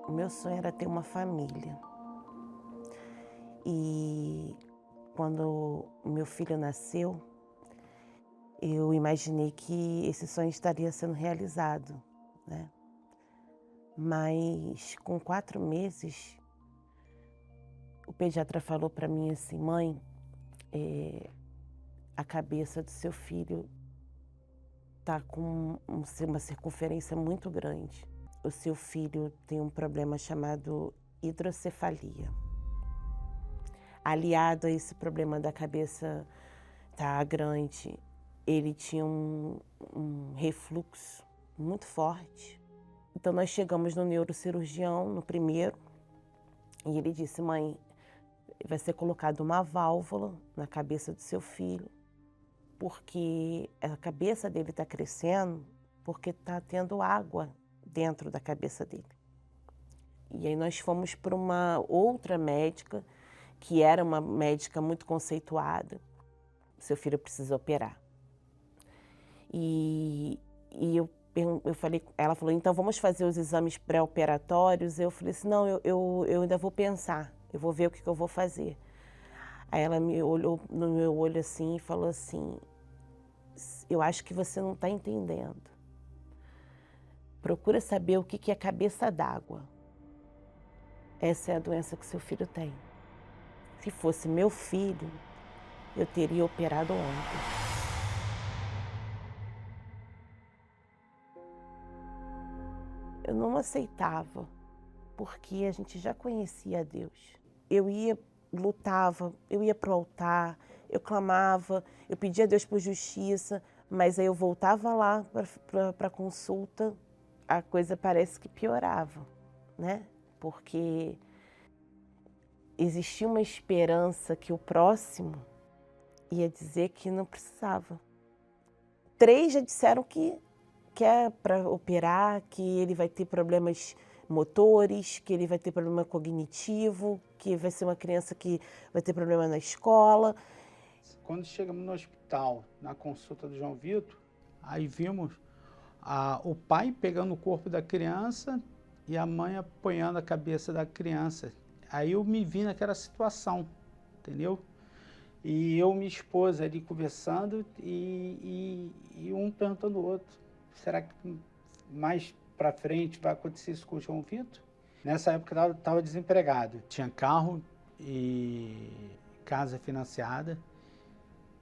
O meu sonho era ter uma família. E quando o meu filho nasceu, eu imaginei que esse sonho estaria sendo realizado, né. Mas com 4 meses, o pediatra falou para mim assim: "Mãe, a cabeça do seu filho tá com uma circunferência muito grande. O seu filho tem um problema chamado hidrocefalia. Aliado a esse problema da cabeça tá grande, ele tinha um refluxo muito forte. Então nós chegamos no neurocirurgião, no primeiro, e ele disse: "Mãe, vai ser colocada uma válvula na cabeça do seu filho, porque a cabeça dele está crescendo, porque está tendo água dentro da cabeça dele". E aí nós fomos para uma outra médica, que era uma médica muito conceituada. "Seu filho precisa operar". E eu falei, ela falou: "Então vamos fazer os exames pré-operatórios?". Eu falei assim: "Não, eu ainda vou pensar, eu vou ver o que que eu vou fazer". Aí ela me olhou no meu olho assim e falou assim: "Eu acho que você não está entendendo. Procura saber o que que é cabeça d'água. Essa é a doença que seu filho tem. Se fosse meu filho, eu teria operado ontem". Eu não aceitava, porque a gente já conhecia a Deus. Eu ia, lutava, eu ia para o altar, eu clamava, eu pedia a Deus por justiça, mas aí eu voltava lá para consulta, a coisa parece que piorava, né? Porque existia uma esperança que o próximo ia dizer que não precisava. 3 já disseram que é para operar, que ele vai ter problemas motores, que ele vai ter problema cognitivo, que vai ser uma criança que vai ter problema na escola. Quando chegamos no hospital, na consulta do João Vitor, aí vimos o pai pegando o corpo da criança e a mãe apoiando a cabeça da criança. Aí eu me vi naquela situação, entendeu? E eu e minha esposa ali conversando e um perguntando o outro: será que mais para frente vai acontecer isso com o João Vitor? Nessa época eu estava desempregado, tinha carro e casa financiada.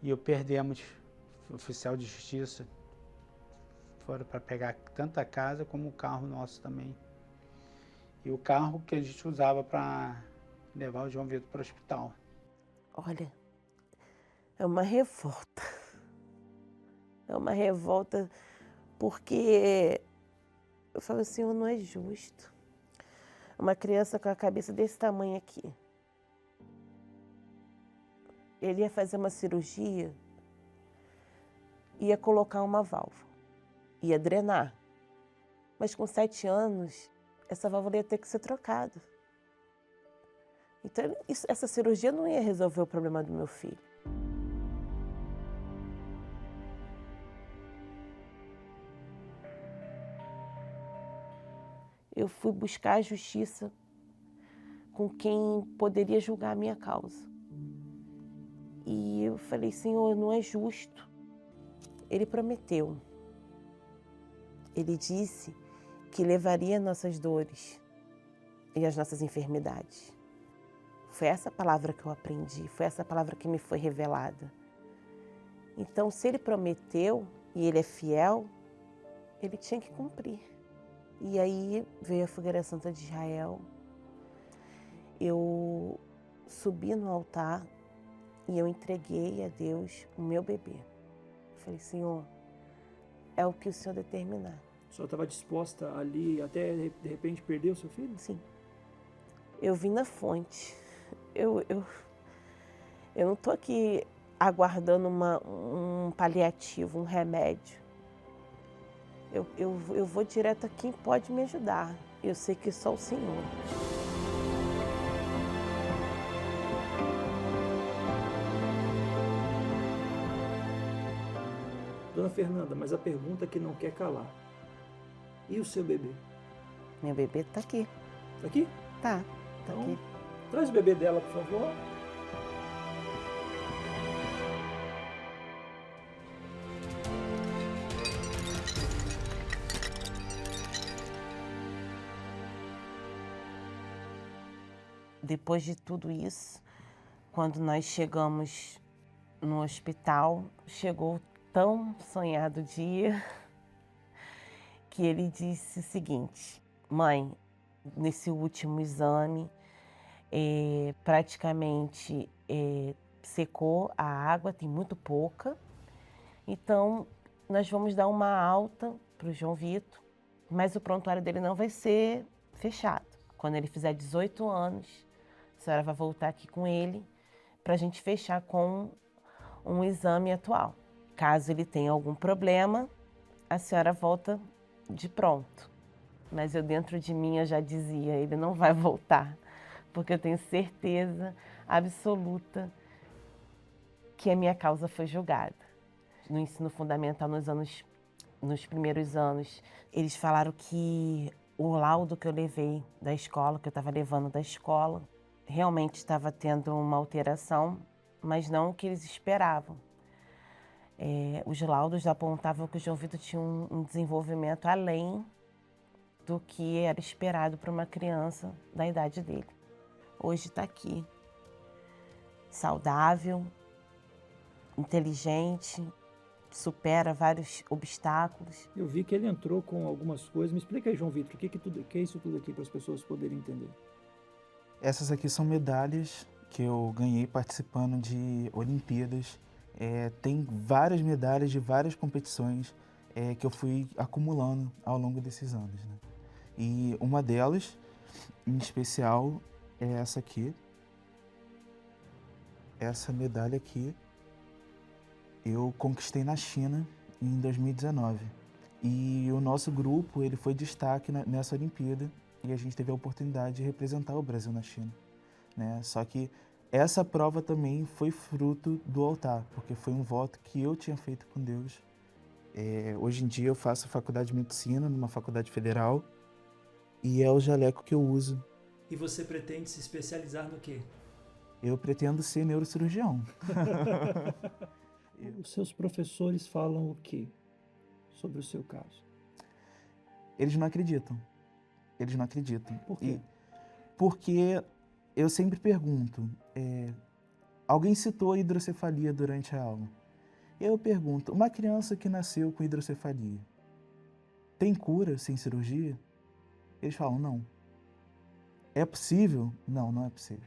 E eu perdemos o oficial de justiça, foram para pegar tanto a casa como o carro nosso também. E o carro que a gente usava para levar o João Vitor para o hospital. Olha, é uma revolta. É uma revolta porque eu falo assim: não é justo. Uma criança com a cabeça desse tamanho aqui. Ele ia fazer uma cirurgia, ia colocar uma válvula, ia drenar. Mas com 7 anos, essa válvula ia ter que ser trocada. Então essa cirurgia não ia resolver o problema do meu filho. Eu fui buscar a justiça com quem poderia julgar a minha causa. E eu falei: "Senhor, não é justo". Ele prometeu. Ele disse que levaria nossas dores e as nossas enfermidades. Foi essa palavra que eu aprendi, foi essa palavra que me foi revelada. Então, se ele prometeu e ele é fiel, ele tinha que cumprir. E aí veio a Fogueira Santa de Israel. Eu subi no altar e eu entreguei a Deus o meu bebê. Falei: "Senhor, é o que o Senhor determinar". A senhora estava disposta ali até de repente perder o seu filho? Sim, eu vim na fonte. Eu, eu, eu não estou aqui aguardando um paliativo, um remédio. Eu vou direto a quem pode me ajudar. Eu sei que só o Senhor. Dona Fernanda, mas a pergunta que não quer calar. E o seu bebê? Meu bebê está aqui. Aqui? Tá Então, aqui. traz o bebê dela, por favor. Depois de tudo isso, quando nós chegamos no hospital, chegou o tão sonhado dia que ele disse o seguinte: mãe, nesse último exame, praticamente secou a água, tem muito pouca, então nós vamos dar uma alta para o João Vitor, mas o prontuário dele não vai ser fechado. Quando ele fizer 18 anos, a senhora vai voltar aqui com ele para a gente fechar com um exame atual. Caso ele tenha algum problema, a senhora volta de pronto. Mas eu dentro de mim eu já dizia, ele não vai voltar, porque eu tenho certeza absoluta que a minha causa foi julgada. No ensino fundamental, nos primeiros anos, eles falaram que o laudo que eu levei da escola, que eu estava levando da escola, realmente estava tendo uma alteração, mas não o que eles esperavam. Os laudos apontavam que o João Vitor tinha um desenvolvimento além do que era esperado para uma criança da idade dele. Hoje está aqui, saudável, inteligente, supera vários obstáculos. Eu vi que ele entrou com algumas coisas. Me explica aí, João Vitor, o que é isso tudo aqui para as pessoas poderem entender? Essas aqui são medalhas que eu ganhei participando de Olimpíadas. Tem várias medalhas de várias competições que eu fui acumulando ao longo desses anos, né? E uma delas, em especial, é essa aqui. Essa medalha aqui eu conquistei na China em 2019. E o nosso grupo ele foi destaque nessa Olimpíada e a gente teve a oportunidade de representar o Brasil na China, né? Só que essa prova também foi fruto do altar, porque foi um voto que eu tinha feito com Deus. Hoje em dia eu faço faculdade de medicina numa faculdade federal e é o jaleco que eu uso. E você pretende se especializar no quê? Eu pretendo ser neurocirurgião. Os seus professores falam o quê sobre o seu caso? Eles não acreditam. Eles não acreditam. Por quê? Porque eu sempre pergunto, alguém citou a hidrocefalia durante a aula. Eu pergunto, uma criança que nasceu com hidrocefalia, tem cura sem cirurgia? Eles falam, não. É possível? Não, não é possível.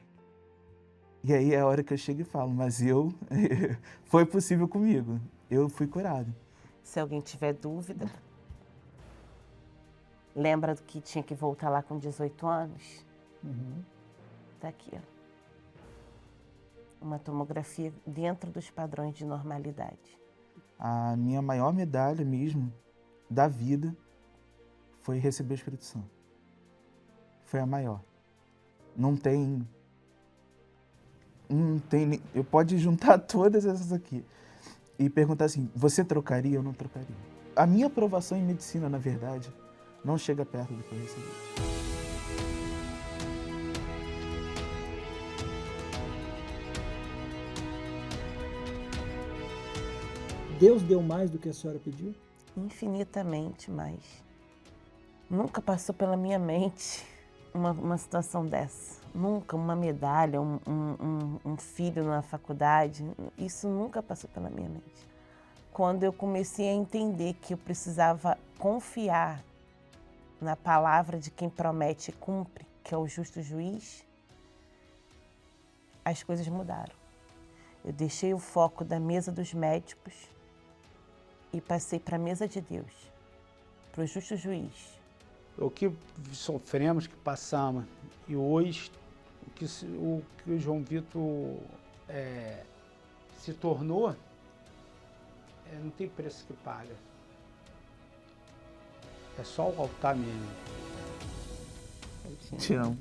E aí é a hora que eu chego e falo, mas foi possível comigo, eu fui curado. Se alguém tiver dúvida, lembra do que tinha que voltar lá com 18 anos? Tá aqui, ó. Uma tomografia dentro dos padrões de normalidade. A minha maior medalha mesmo da vida foi receber o Espírito Santo. Foi a maior. Não tem, eu pode juntar todas essas aqui e perguntar assim, você trocaria ou não trocaria? A minha aprovação em medicina, na verdade, não chega perto do que eu recebi. Deus deu mais do que a senhora pediu? Infinitamente mais. Nunca passou pela minha mente uma situação dessa. Nunca uma medalha, um filho na faculdade, isso nunca passou pela minha mente. Quando eu comecei a entender que eu precisava confiar na palavra de quem promete e cumpre, que é o justo juiz, as coisas mudaram. Eu deixei o foco da mesa dos médicos e passei para a mesa de Deus, para o justo juiz. O que sofremos, que passamos, e hoje o que o João Vitor se tornou, não tem preço que paga. É só o altar mesmo. Te amo.